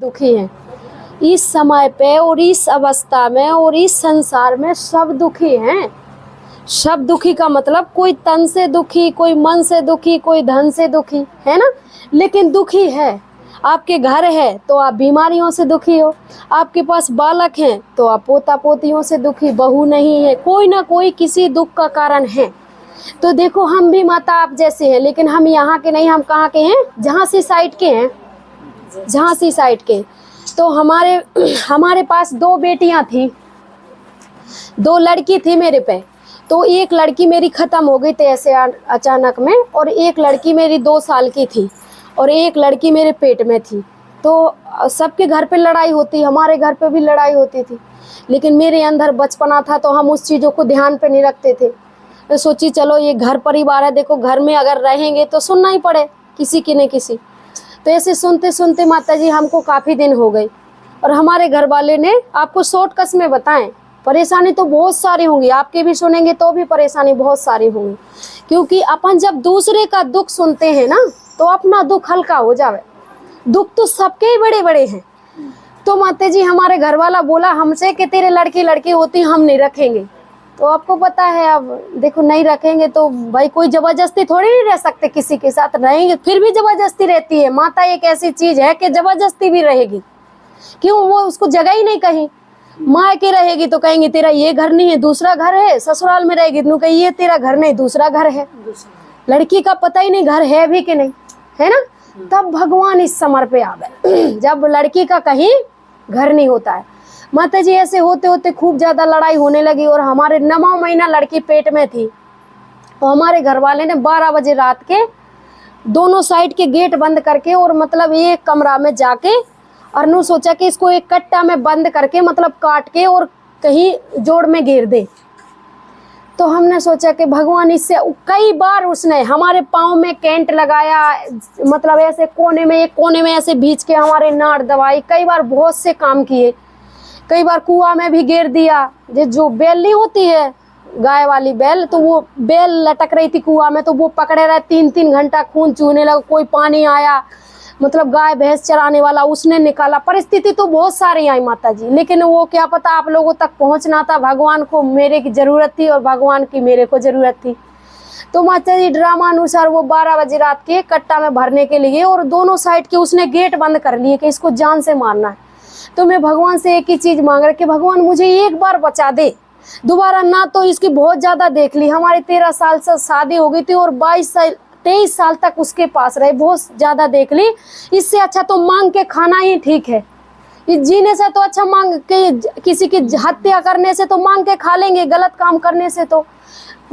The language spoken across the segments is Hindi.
दुखी हैं इस समय पे और इस अवस्था में और इस संसार में। सब दुखी हैं। सब दुखी का मतलब कोई तन से दुखी, कोई मन से दुखी, कोई धन से दुखी, है ना। लेकिन दुखी है। आपके घर है तो आप बीमारियों से दुखी हो, आपके पास बालक हैं तो आप पोता पोतियों से दुखी, बहू नहीं है, कोई ना कोई किसी दुख का कारण है। तो देखो हम भी माता आप जैसे हैं, लेकिन हम यहाँ के नहीं, हम कहाँ के हैं, झांसी साइड के हैं, झांसी साइड के। तो हमारे पास 2 बेटियां थी, 2 लड़की थी मेरे पे। तो एक लड़की मेरी ख़त्म हो गई थी ऐसे अचानक में, और एक लड़की मेरी 2 साल की थी, और एक लड़की मेरे पेट में थी। तो सबके घर पे लड़ाई होती, हमारे घर पे भी लड़ाई होती थी, लेकिन मेरे अंदर बचपना था तो हम उस चीज़ों को ध्यान पे नहीं रखते थे। तो सोची चलो ये घर परिवार है, देखो घर में अगर रहेंगे तो सुनना ही पड़े किसी की न किसी। तो ऐसे सुनते सुनते माता जी हमको काफ़ी दिन हो गए, और हमारे घर वाले ने, आपको शॉर्टकट में बताएं, परेशानी तो बहुत सारी होंगी, आपके भी सुनेंगे तो भी परेशानी बहुत सारी होंगी, क्योंकि अपन जब दूसरे का दुख सुनते हैं ना तो अपना दुख हल्का हो जावे। दुख तो सबके ही बड़े बड़े हैं। तो माता जी हमारे घर वाला बोला हमसे कि तेरे लड़की होती हम नहीं रखेंगे। तो आपको पता है, अब देखो नहीं रखेंगे तो भाई कोई जबरदस्ती थोड़ी नहीं रह सकते, किसी के साथ रहेंगे फिर भी जबरदस्ती रहती है। माता एक ऐसी चीज है कि जबरदस्ती भी रहेगी, क्यों, वो उसको जगह ही नहीं कहीं। माँ के रहेगी तो कहेंगे तेरा ये घर नहीं है दूसरा घर है, ससुराल में रहेगी तो कहेंगे ये तेरा घर नहीं दूसरा घर है। लड़की का पता ही नहीं घर है भी कि नहीं, है ना। तब भगवान इस समर पे आ गए जब लड़की का कहीं घर नहीं होता है। माता जी ऐसे होते होते खूब ज़्यादा लड़ाई होने लगी, और हमारे 9वां महीना लड़की पेट में थी। तो हमारे घर वाले ने 12 बजे रात के दोनों साइड के गेट बंद करके, और मतलब एक कमरा में जाके, और नु सोचा कि इसको एक कट्टा में बंद करके मतलब काट के और कहीं जोड़ में घेर दे। तो हमने सोचा कि भगवान इससे, कई बार उसने हमारे पाँव में कैंट लगाया, मतलब ऐसे कोने में, एक कोने में ऐसे बीच के हमारे नाड़ दबाई, कई बार बहुत से काम किए। कई बार कुआं में भी घेर दिया, जो बेल नहीं होती है गाय वाली बेल, तो वो बेल लटक रही थी कुआं में, तो वो पकड़े रहे 3-3 घंटा, खून चूहने लगा। कोई पानी आया, मतलब गाय भैंस चराने वाला, उसने निकाला। परिस्थिति तो बहुत सारी आई माता जी, लेकिन वो क्या पता आप लोगों तक पहुंचना था। भगवान को मेरे की ज़रूरत थी और भगवान की मेरे को ज़रूरत थी। तो माता जी ड्रामा अनुसार वो 12 बजे रात के कट्टा में भरने के लिए, और दोनों साइड के उसने गेट बंद कर लिए कि इसको जान से मारना है। तो मैं भगवान से एक ही चीज़ मांग रहा कि भगवान मुझे एक बार बचा दे, दोबारा ना। तो इसकी बहुत ज़्यादा देख ली, हमारी 13 साल से शादी हो गई थी, और 23 साल तक उसके पास रहे, बहुत ज़्यादा देख ली। इससे अच्छा तो मांग के खाना ही ठीक है। इस जीने से तो अच्छा मांग के, किसी की हत्या करने से तो मांग के खा लेंगे, गलत काम करने से तो।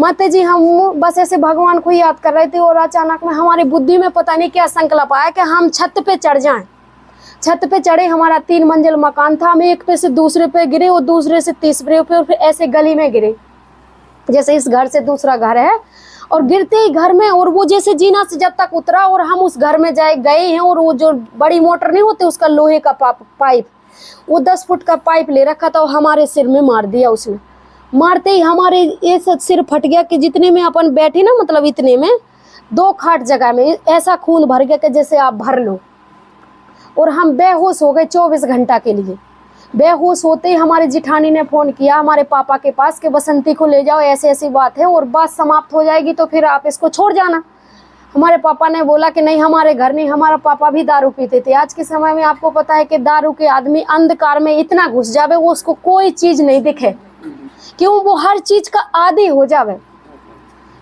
माता जी हम बस ऐसे भगवान को याद कर रहे थे, और अचानक में हमारी बुद्धि में पता नहीं क्या संकल्प आया कि हम छत पे चढ़ जाएं। छत पे चढ़े, हमारा 3 मंजिल मकान था, हम एक पे से दूसरे पे गिरे, और दूसरे से तीसरे पे, और फिर ऐसे गली में गिरे, जैसे इस घर से दूसरा घर है। और गिरते ही घर में, और वो जैसे जीना से जब तक उतरा और हम उस घर में गए हैं, और वो जो बड़ी मोटर नहीं होती उसका लोहे का पाइप, वो 10 फुट का पाइप ले रखा था, और हमारे सिर में मार दिया उसने। मारते ही हमारे ऐसा सिर फट गया कि जितने में अपन बैठे ना, मतलब इतने में 2 खाट जगह में ऐसा खून भर गया कि जैसे आप भर लो, और हम बेहोश हो गए 24 घंटा के लिए। बेहोश होते ही हमारे जिठानी ने फ़ोन किया हमारे पापा के पास कि बसंती को ले जाओ, ऐसी ऐसी बात है, और बात समाप्त हो जाएगी तो फिर आप इसको छोड़ जाना। हमारे पापा ने बोला कि नहीं, हमारे घर नहीं। हमारा पापा भी दारू पीते थे। आज के समय में आपको पता है कि दारू के आदमी अंधकार में इतना घुस जावे, वो उसको कोई चीज़ नहीं दिखे, क्यों, वो हर चीज़ का आदी हो जावे।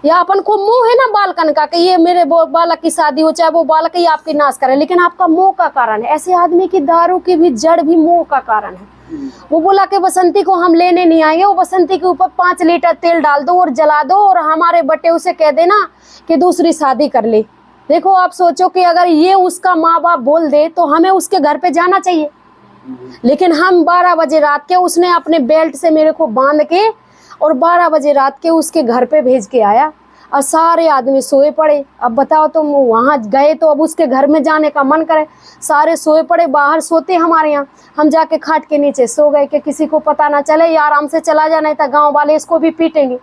या अपन को मोह है ना बालकन का कि ये मेरे बालक की शादी हो, चाहे वो बालक ही आपकी नाश करे, लेकिन आपका मोह का कारण है। ऐसे आदमी की दारू की भी जड़ भी मोह का कारण है। वो बोला कि बसंती को हम लेने नहीं आएंगे, वो बसंती के ऊपर 5 लीटर तेल डाल दो और जला दो, और हमारे बटे उसे कह देना कि दूसरी शादी कर ले। देखो आप सोचो कि अगर ये उसका माँ बाप बोल दे तो हमें उसके घर पे जाना चाहिए, लेकिन हम 12 बजे रात के, उसने अपने बेल्ट से मेरे को बांध के और 12 बजे रात के उसके घर पे भेज के आया, और सारे आदमी सोए पड़े। अब बताओ तुम वहाँ गए तो अब उसके घर में जाने का मन करे, सारे सोए पड़े, बाहर सोते हमारे यहाँ। हम जाके खाट के नीचे सो गए कि किसी को पता ना चले, ये आराम से चला जाना, था गाँव वाले इसको भी पीटेंगे।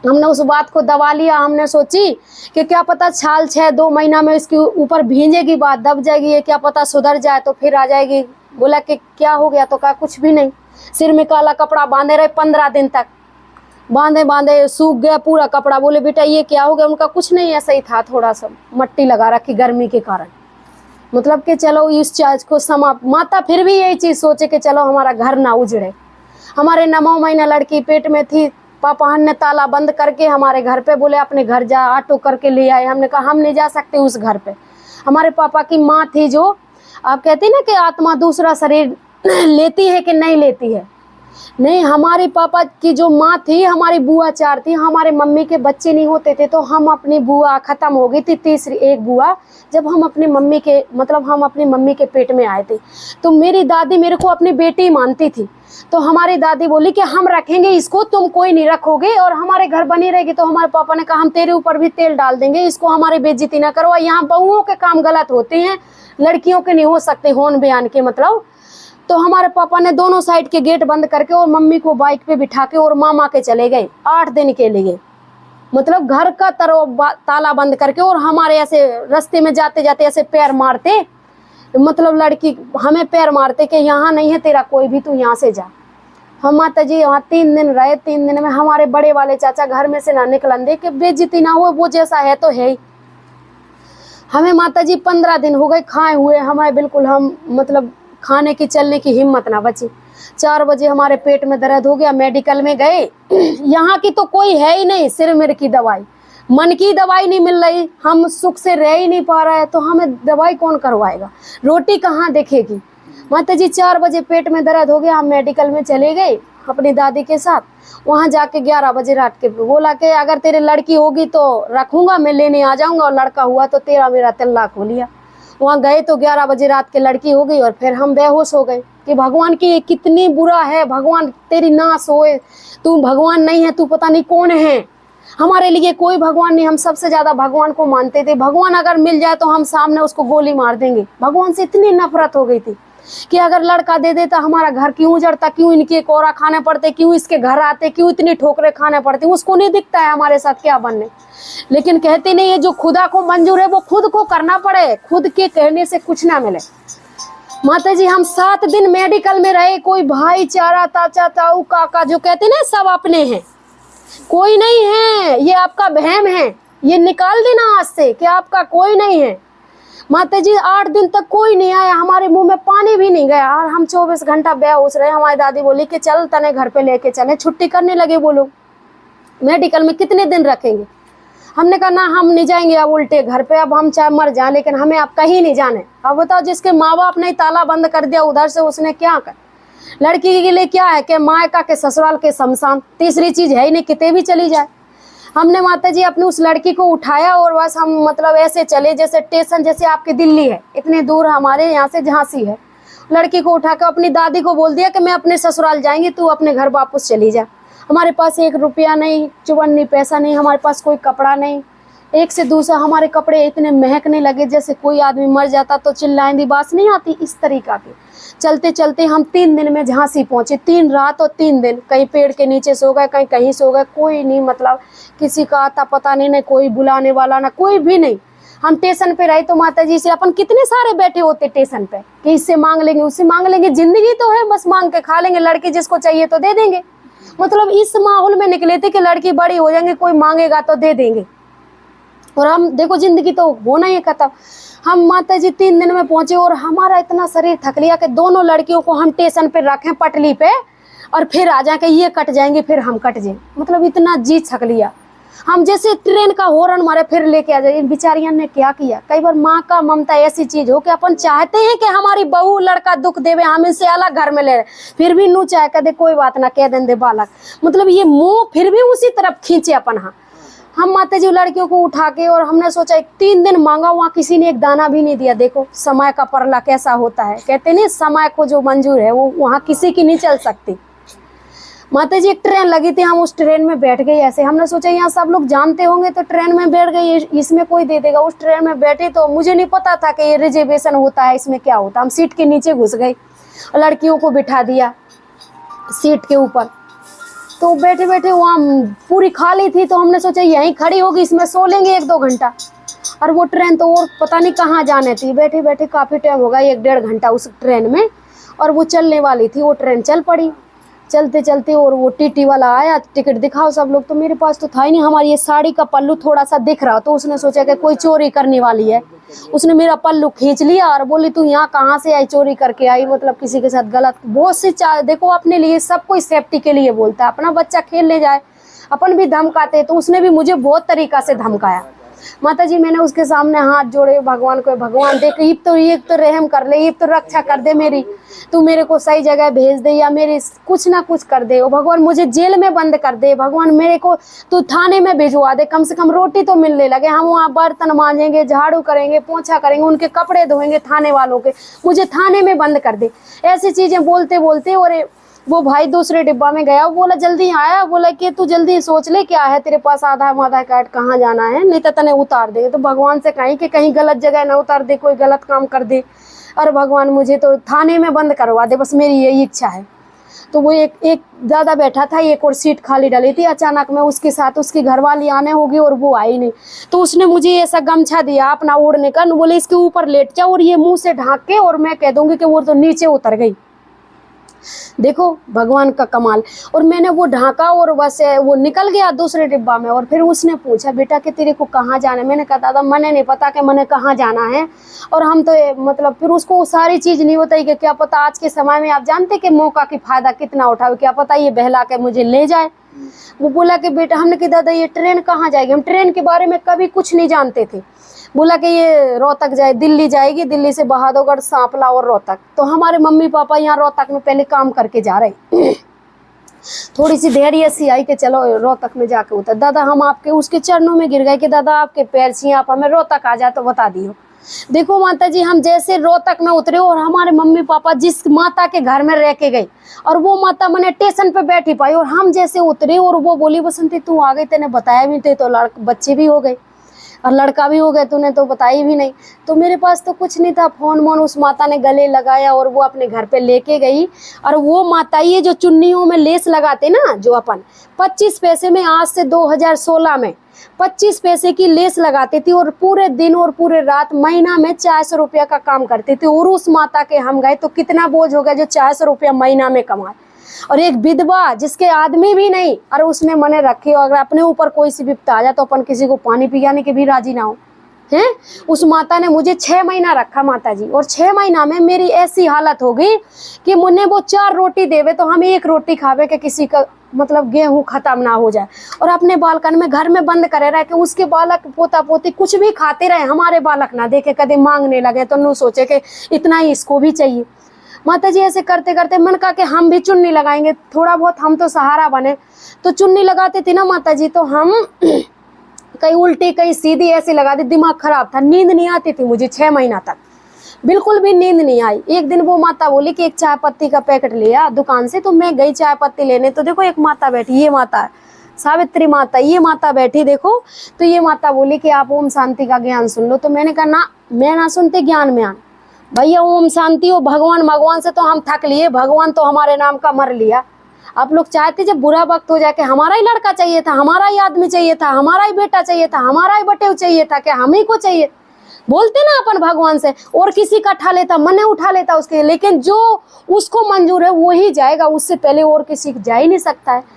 हमने उस बात को दबा लिया। हमने सोची कि क्या पता छाल 6-2 महीना में इसके ऊपर भींजेगी, बात दब जाएगी, ये क्या पता सुधर जाए तो फिर आ जाएगी। बोला कि क्या हो गया, तो कहा कुछ भी नहीं। सिर में काला कपड़ा बांधे रहे 15 दिन तक, बांधे बांधे सूख गया पूरा कपड़ा। बोले बेटा ये क्या हो गया? उनका कुछ नहीं, ऐसा ही था, थोड़ा सा मट्टी लगा रखी गर्मी के कारण। मतलब कि चलो इस चीज को समाप्त। माता फिर भी यही चीज सोचे कि चलो हमारा घर ना उजड़े। हमारे 9 महीना लड़की पेट में थी, पापा ने ताला बंद करके हमारे घर पे बोले अपने घर जा, ऑटो करके ले आए। हमने कहा हम नहीं जा सकते उस घर पे। हमारे पापा की माँ थी, जो आप कहते हैं ना कि आत्मा दूसरा शरीर लेती है कि नहीं लेती है, नहीं, हमारे पापा की जो माँ थी, हमारी बुआ 4 थी। हमारे मम्मी के बच्चे नहीं होते थे तो हम अपनी बुआ खत्म हो गई थी, तीसरी एक बुआ, जब हम अपनी मम्मी के हम अपनी मम्मी के पेट में आए थे। तो मेरी दादी मेरे को अपनी बेटी मानती थी। तो हमारी दादी बोली कि हम रखेंगे इसको, तुम कोई नहीं रखोगे और हमारे घर बनी रहेगी। तो हमारे पापा ने कहा हम तेरे ऊपर भी तेल डाल देंगे, इसको हमारी बेइज्जती ना करो। यहाँ बहुओं के काम गलत होते हैं, लड़कियों के नहीं हो सकते होन बयान के मतलब। तो हमारे पापा ने दोनों साइड के गेट बंद करके और मम्मी को बाइक पे बिठा के और मामा के चले गए 8 दिन के लिए। मतलब घर का ताला बंद करके, और हमारे ऐसे रास्ते में जाते जाते ऐसे पैर मारते, मतलब लड़की हमें पैर मारते कि यहाँ नहीं है तेरा कोई भी, तू यहाँ से जा। हम माता जी वहाँ 3 दिन रहे। 3 दिन में हमारे बड़े वाले चाचा घर में से ना निकलन दे कि बेइज्जती ना हो, वो जैसा है तो है ही। हमें माता जी 15 दिन हो गए खाए हुए, हमें बिल्कुल हम मतलब खाने की चलने की हिम्मत ना बची। 4 बजे हमारे पेट में दर्द हो गया, मेडिकल में गए। यहाँ की तो कोई है ही नहीं, सिर मेरे की दवाई, मन की दवाई नहीं मिल रही, हम सुख से रह ही नहीं पा रहे, तो हमें दवाई कौन करवाएगा, रोटी कहाँ देखेगी। माता जी 4 बजे पेट में दर्द हो गया, हम मेडिकल में चले गए अपनी दादी के साथ। वहाँ जाके 11 बजे रात के बोला कि अगर तेरे लड़की होगी तो रखूंगा, मैं लेने आ जाऊंगा, और लड़का हुआ तो तेरा मेरा तलाक हो लिया। वहाँ गए तो 11 बजे रात के लड़की हो गई और फिर हम बेहोश हो गए कि भगवान की कितनी बुरा है, भगवान तेरी नाश होए, तू भगवान नहीं है, तू पता नहीं कौन है। हमारे लिए कोई भगवान नहीं, हम सबसे ज्यादा भगवान को मानते थे। भगवान अगर मिल जाए तो हम सामने उसको गोली मार देंगे। भगवान से इतनी नफरत हो गई थी कि अगर लड़का दे देता हमारा घर क्यों उजड़ता, क्यों इनके कोरा खाने पड़ते, क्यों इसके घर आते, क्यों इतनी ठोकरें खाने पड़ती। उसको नहीं दिखता है हमारे साथ क्या बनने, लेकिन कहते नहीं है जो खुदा को मंजूर है वो खुद को करना पड़े, खुद के कहने से कुछ ना मिले। माता जी हम 7 दिन मेडिकल में रहे, कोई भाईचारा, चाचा ताऊ काका जो कहते ना सब अपने हैं, कोई नहीं है। ये आपका वहम है, ये निकाल देना आज से कि आपका कोई नहीं है। माता जी 8 दिन तक कोई नहीं आया, हमारे मुंह में पानी भी नहीं गया, और हम 24 घंटा बेहोश रहे। हमारी दादी बोली कि चल तने घर पे लेके चले, छुट्टी करने लगे वो लोग। मेडिकल में कितने दिन रखेंगे? हमने कहा ना हम नहीं जाएंगे अब उल्टे घर पे, अब हम चाहे मर जाए लेकिन हमें अब कहीं नहीं जाने। अब बताओ जिसके माँ बाप ने ताला बंद कर दिया उधर से, उसने क्या कर, लड़की के लिए क्या है कि मायका के ससुराल के शमशान, तीसरी चीज है ही नहीं, कितने भी चली जाए। हमने माता जी अपनी उस लड़की को उठाया और बस हम मतलब ऐसे चले जैसे स्टेशन, जैसे आपकी दिल्ली है इतनी दूर हमारे यहाँ से झांसी है। लड़की को उठा कर अपनी दादी को बोल दिया कि मैं अपने ससुराल जाएंगी, तू अपने घर वापस चली जा। हमारे पास 1 रुपया नहीं, चुवन्नी पैसा नहीं, हमारे पास कोई कपड़ा नहीं। एक से दूसरा हमारे कपड़े इतने महकने लगे जैसे कोई आदमी मर जाता तो चिल्लाएंदी बात नहीं आती, इस तरीका के। चलते चलते हम 3 दिन में झांसी पहुंचे, 3 रात और 3 दिन। कहीं पेड़ के नीचे सो गए, कहीं कहीं सो गए, कोई नहीं, मतलब किसी का आता पता नहीं, नहीं कोई बुलाने वाला ना कोई भी नहीं। हम स्टेशन पे रहे तो माता जी से अपन कितने सारे बैठे होते स्टेशन पे कि इससे मांग लेंगे, उससे मांग लेंगे, जिंदगी तो है बस मांग के खा लेंगे, लड़की जिसको चाहिए तो दे देंगे। मतलब इस माहौल में निकले थे कि लड़की बड़ी हो जाएंगे, कोई मांगेगा तो दे देंगे, और हम देखो जिंदगी तो होना ही खत्म। हम माता जी 3 दिन में पहुंचे और हमारा इतना शरीर थक लिया कि दोनों लड़कियों को हम स्टेशन पे रखें पटली पे और फिर आ जाए कि ये कट जाएंगे फिर हम कट जाए, मतलब इतना जी थक लिया। हम जैसे ट्रेन का हॉर्न मारे फिर लेके आ जाए। बेचारियां ने क्या किया, कई बार माँ का ममता ऐसी चीज हो कि अपन चाहते हैं कि हमारी बहू लड़का दुख देवे, हम इनसे अलग घर में ले रहे, फिर भी नू चाहे कदे कोई बात ना कह दें बालक, मतलब ये मुंह फिर भी उसी तरफ खींचे अपन। हाँ हम माता जी लड़कियों को उठा के, और हमने सोचा 3 दिन मांगा, वहाँ किसी ने एक दाना भी नहीं दिया। देखो समय का परला कैसा होता है, कहते नहीं समय को जो मंजूर है वो वहाँ किसी की नहीं चल सकती। माता जी एक ट्रेन लगी थी, हम उस ट्रेन में बैठ गए। ऐसे हमने सोचा यहाँ सब लोग जानते होंगे तो ट्रेन में बैठ गए, इसमें कोई दे देगा। उस ट्रेन में बैठे तो मुझे नहीं पता था कि ये रिजर्वेशन होता है, इसमें क्या होता है। हम सीट के नीचे घुस गए और लड़कियों को बिठा दिया सीट के ऊपर। तो बैठे बैठे वहाँ पूरी खाली थी, तो हमने सोचा यहीं खड़ी होगी, इसमें सो लेंगे 1-2 घंटा। और वो ट्रेन तो और पता नहीं कहाँ जाने थी। बैठे बैठे काफ़ी टाइम हो गया, 1-1.5 घंटा उस ट्रेन में, और वो चलने वाली थी। वो ट्रेन चल पड़ी चलते चलते, और वो टीटी वाला आया, टिकट दिखाओ सब लोग। तो मेरे पास तो था ही नहीं, हमारी ये साड़ी का पल्लू थोड़ा सा दिख रहा, तो उसने सोचा कि कोई चोरी करने वाली है। उसने मेरा पल्लू खींच लिया और बोली तू यहाँ कहाँ से आई, चोरी करके आई, मतलब किसी के साथ गलत। बहुत सी देखो, अपने लिए सब कोई सेफ्टी के लिए बोलता है, अपना बच्चा खेलने जाए अपन भी धमकाते। तो उसने भी मुझे बहुत तरीका से धमकाया। माता जी मैंने उसके सामने हाथ जोड़े भगवान को, भगवान देख ये तो रहम कर ले, ये तो रक्षा कर दे मेरी, तू मेरे को सही जगह भेज दे, या मेरे कुछ ना कुछ कर दे। ओ भगवान मुझे जेल में बंद कर दे, भगवान मेरे को तू थाने में भिजवा दे, कम से कम रोटी तो मिलने लगे। हम वहाँ बर्तन मांजेंगे, झाड़ू करेंगे, पोछा करेंगे, उनके कपड़े धोएंगे थाने वालों के, मुझे थाने में बंद कर दे। ऐसी चीज़ें बोलते बोलते, और वो भाई दूसरे डिब्बा में गया, बोला जल्दी आया, बोला कि तू जल्दी सोच ले क्या है तेरे पास, आधार कार्ड, कहाँ जाना है, नहीं तो तने उतार देंगे। तो भगवान से कहीं कि कहीं गलत जगह ना उतार दे, कोई गलत काम कर दे, और भगवान मुझे तो थाने में बंद करवा दे, बस मेरी यही इच्छा है। तो वो एक दादा बैठा था, एक और सीट खाली डली थी। अचानक में उसके साथ उसकी घरवाली आने होगी, और वो आई नहीं। तो उसने मुझे ऐसा गमछा दिया अपना ओढ़ने का, बोले इसके ऊपर लेट जाओ और ये मुंह से ढांक के, और मैं कह दूंगी कि वो तो नीचे उतर गई। देखो भगवान का कमाल। और मैंने वो ढांका, और बस वो निकल गया दूसरे डिब्बा में। और फिर उसने पूछा बेटा कि तेरे को कहाँ जाना है। मैंने कहा दादा मैंने नहीं पता कि मैंने कहाँ जाना है। और हम तो मतलब फिर उसको वो सारी चीज़ नहीं बताई कि क्या पता आज के समय में आप जानते कि मौका की फ़ायदा कितना उठावे, क्या पता ये बहला के मुझे ले जाए। वो बोला कि बेटा, हमने कहा दादा ये ट्रेन कहाँ जाएगी, हम ट्रेन के बारे में कभी कुछ नहीं जानते थे। बोला कि ये रोहतक जाए, दिल्ली जाएगी, दिल्ली से बहादुरगढ़, सांपला और रोहतक। तो हमारे मम्मी पापा यहाँ रोहतक में पहले काम करके जा रहे थोड़ी सी धैर्य सी आई कि चलो रोहतक में जाके उतर। दादा हम आपके उसके चरणों में गिर गए कि दादा आपके पैर छी, आप हमें रोहतक आ जाए तो बता दियो। देखो माता जी, हम जैसे रोहतक में उतरे, और हमारे मम्मी पापा जिस माता के घर में रह के गई, और वो माता मैंने स्टेशन पे बैठी पाई, और हम जैसे उतरे, और वो बोली बसंती तू आ गई, तेने बताया भी थे, तो बच्चे भी हो गए और लड़का भी हो गया, तूने तो बताई भी नहीं। तो मेरे पास तो कुछ नहीं था, फोन मोन उस माता ने गले लगाया, और वो अपने घर पे लेके गई। और वो माता ये जो चुन्नियों में लेस लगाते ना, जो अपन 25 पैसे में, आज से 2016 में 25 पैसे की लेस लगाती थी, और पूरे दिन और पूरे रात महीना में 400 रुपया का काम करती थी। और उस माता के हम गए तो कितना बोझ हो गया जो 400 रुपया महीना में कमाए। और एक विधवा जिसके आदमी भी नहीं, और उसने मने रखे, अगर अपने ऊपर कोई सी विपदा आ जाए तो अपन किसी को पानी पियाने के भी राजी ना हो हैं। उस माता ने मुझे 6 महीना रखा माता जी, और 6 महीना में मेरी ऐसी हालत हो गई कि मुन्ने वो 4 रोटी देवे तो हम 1 रोटी खावे कि किसी का मतलब गेहूं खत्म ना हो जाए। और अपने बालकन में घर में बंद करे रहे कि उसके बालक पोता पोती कुछ भी खाते रहे, हमारे बालक ना देखे कदे मांगने लगे तो नू सोचे कि इतना ही इसको भी चाहिए। माता जी ऐसे करते करते मन कहा कि हम भी चुन्नी लगाएंगे, थोड़ा बहुत हम तो सहारा बने। तो चुन्नी लगाते थे ना माता जी, तो हम कहीं उल्टी कहीं सीधी ऐसी लगा दी। दिमाग खराब था, नींद नहीं आती थी मुझे 6 महीना तक, बिल्कुल भी नींद नहीं आई। एक दिन वो माता बोली कि एक चाय पत्ती का पैकेट लिया दुकान से, तो मैं गई चाय पत्ती लेने। तो देखो एक माता बैठी, ये माता है सावित्री माता, ये माता बैठी देखो। तो ये माता बोली कि आप ओम शांति का ज्ञान सुन लो। तो मैंने कहा ना, मैं ना सुनते ज्ञान में आन भैया, ओम शांति हो, भगवान से तो हम थक लिए, भगवान तो हमारे नाम का मर लिया। आप लोग चाहते जब बुरा वक्त हो जाए कि हमारा ही लड़का चाहिए था, हमारा ही आदमी चाहिए था, हमारा ही बेटा चाहिए था, हमारा ही बटेव चाहिए था, क्या हम ही को चाहिए। बोलते ना अपन भगवान से, और किसी का उठा लेता, मने उठा लेता उसके, लेकिन जो उसको मंजूर है वो ही जाएगा, उससे पहले और किसी जा ही नहीं सकता है।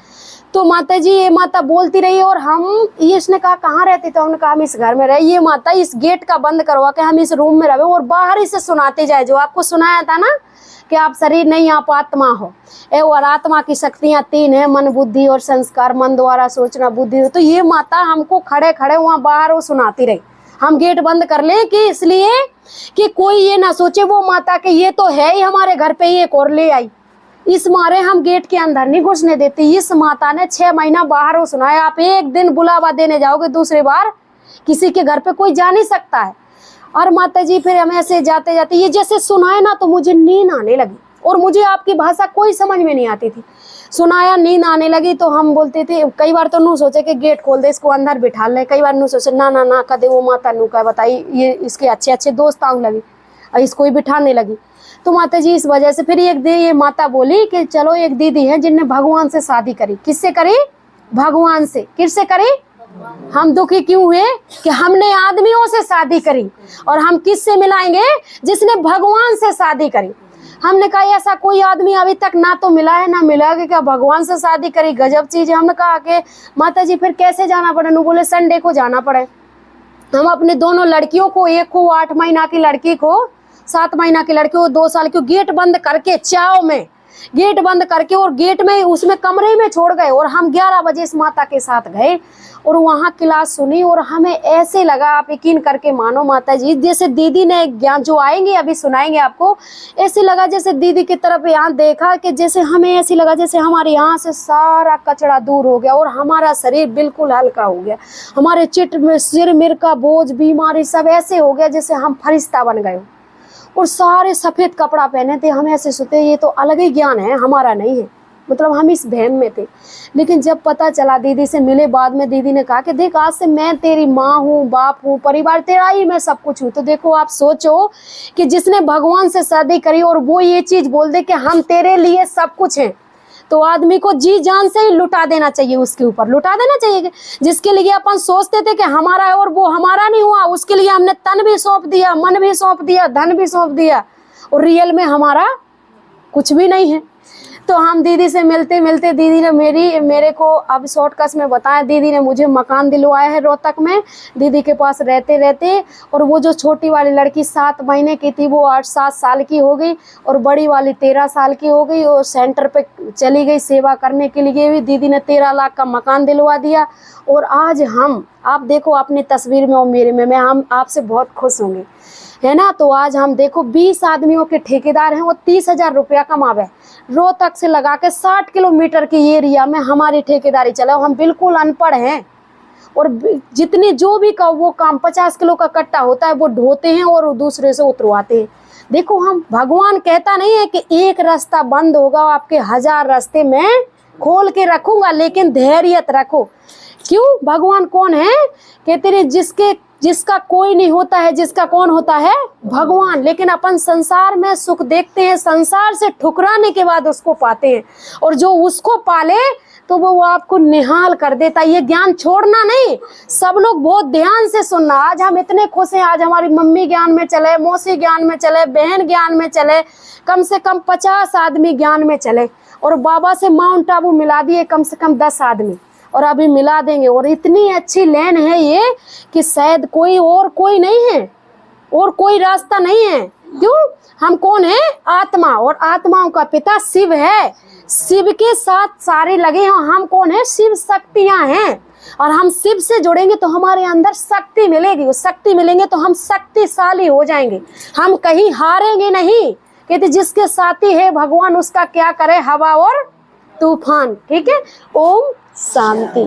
तो माता जी ये माता बोलती रही, और हम ये इसने कहा कहाँ रहते थे, उन्होंने कहा हम इस घर में रहे। ये माता इस गेट का बंद करवा के हम इस रूम में रहे, और बाहर ही से सुनाते जाए, जो आपको सुनाया था ना कि आप शरीर नहीं आप आत्मा हो, और आत्मा की शक्तियाँ 3 है, मन बुद्धि और संस्कार। मन द्वारा सोचना बुद्धि। तो ये माता हमको खड़े खड़े वहाँ बाहर वो सुनाती रही। हम गेट बंद कर ले कि इसलिए कि कोई ये ना सोचे वो माता के ये तो है ही हमारे घर पे, ये एक और ले आई, इस मारे हम गेट के अंदर नहीं घुसने देते। इस माता ने 6 महीना बाहर वो सुनाया। आप एक दिन बुलावा देने जाओगे, दूसरी बार किसी के घर पे कोई जा नहीं सकता है। और माता जी फिर हम ऐसे जाते जाते ये जैसे सुनाए ना, तो मुझे नींद आने लगी, और मुझे आपकी भाषा कोई समझ में नहीं आती थी। सुनाया, नींद आने लगी। तो हम बोलते थे, कई बार तो नू सोचे कि गेट खोल दे, इसको अंदर बिठा ले। कई बार नू सोचे ना ना ना, कदे वो माता नू का बताई, ये इसके अच्छे अच्छे दोस्त आऊँ लगी। और इसको ही बिठाने लगी। तो माता जी इस वजह से फिर ये माता बोली कि चलो एक दीदी है जिनने भगवान से शादी करी। किससे करी? भगवान से। किससे करी? हम दुखी क्यों हुए कि हमने आदमियों से शादी करी, और हम किससे मिलाएंगे? जिसने भगवान से शादी करी। हमने कहा ऐसा कोई आदमी अभी तक ना तो मिला है ना मिला कि क्या भगवान से शादी करी, गजब चीज है। हमने कहा कि माता जी फिर कैसे जाना पड़े? नु बोले संडे को जाना पड़े। हम अपने दोनों लड़कियों को, एक को 8 महीना की लड़की को, 7 महीना की लड़की को, 2 साल की, गेट बंद करके चाव में गेट बंद करके और गेट में उसमें कमरे में छोड़ गए, और हम 11 बजे इस माता के साथ गए और वहाँ क्लास सुनी। और हमें ऐसे लगा, आप यकीन करके मानो माता जी, जैसे दीदी ने ज्ञान जो आएंगे अभी सुनाएंगे आपको, ऐसे लगा जैसे दीदी की तरफ यहाँ देखा कि जैसे हमें ऐसे लगा जैसे हमारे यहाँ से सारा कचरा दूर हो गया और हमारा शरीर बिल्कुल हल्का हो गया। हमारे चिट में सिर मिर का बोझ, बीमारी सब ऐसे हो गया जैसे हम फरिश्ता बन गए। और सारे सफ़ेद कपड़ा पहने थे। हम ऐसे सोचते ये तो अलग ही ज्ञान है, हमारा नहीं है, मतलब हम इस वहम में थे। लेकिन जब पता चला, दीदी से मिले, बाद में दीदी ने कहा कि देख आज से मैं तेरी माँ हूँ, बाप हूँ, परिवार तेरा ही, मैं सब कुछ हूँ। तो देखो आप सोचो कि जिसने भगवान से शादी करी और वो ये चीज़ बोल दे कि हम तेरे लिए सब कुछ हैं, तो आदमी को जी जान से ही लुटा देना चाहिए, उसके ऊपर लुटा देना चाहिए। जिसके लिए अपन सोचते थे कि हमारा है और वो हमारा नहीं हुआ, उसके लिए हमने तन भी सौंप दिया, मन भी सौंप दिया, धन भी सौंप दिया, और रियल में हमारा कुछ भी नहीं है। तो हम दीदी से मिलते मिलते दीदी ने मेरे को अब शॉर्टकट में बताया, दीदी ने मुझे मकान दिलवाया है रोहतक में। दीदी के पास रहते रहते, और वो जो छोटी वाली लड़की 7 महीने की थी वो 8-7 साल की हो गई, और बड़ी वाली 13 साल की हो गई। और सेंटर पे चली गई सेवा करने के लिए भी। दीदी ने 13 लाख का मकान दिलवा दिया। और आज हम, आप देखो अपनी तस्वीर में और मेरे में, हम आपसे बहुत खुश होंगे, है ना। तो आज हम देखो 20 आदमियों के ठेकेदार हैं, वो 30,000 रुपया कमावे। रोहतक से लगा के 60 किलोमीटर के एरिया में हमारी ठेकेदारी चला। हम बिल्कुल अनपढ़ हैं, और जितने जो भी का वो काम 50 किलो का कट्टा होता है वो ढोते हैं और दूसरे से उतरवाते हैं। देखो हम, भगवान कहता नहीं है कि एक रास्ता बंद होगा, आपके 1000 रास्ते मैं खोल के रखूंगा, लेकिन धैर्य रखो। क्यों? भगवान कौन है? कहते हैं जिसका कोई नहीं होता है, जिसका कौन होता है? भगवान। लेकिन अपन संसार में सुख देखते हैं, संसार से ठुकराने के बाद उसको पाते हैं, और जो उसको पाले तो वो आपको निहाल कर देता है। ये ज्ञान छोड़ना नहीं, सब लोग बहुत ध्यान से सुनना। आज हम इतने खुश हैं, आज हमारी मम्मी ज्ञान में चले, मौसी ज्ञान में चले, बहन ज्ञान में चले, कम से कम 50 आदमी ज्ञान में चले, और बाबा से माउंट आबू मिला दिए कम से कम 10 आदमी, और अभी मिला देंगे। और इतनी अच्छी लेन है ये कि शायद कोई नहीं है, और कोई रास्ता नहीं है। क्यों? हम कौन है? आत्मा, और आत्माओं का पिता शिव है। शिव के साथ सारे लगे हैं। हम कौन है? शिव शक्तियां हैं, और हम शिव से जुड़ेंगे तो हमारे अंदर शक्ति मिलेगी। उस शक्ति मिलेंगे तो हम शक्तिशाली हो जाएंगे, हम कहीं हारेंगे नहीं। कहते जिसके साथी है भगवान, उसका क्या करे हवा और तूफान। ठीक है, ओम शांति।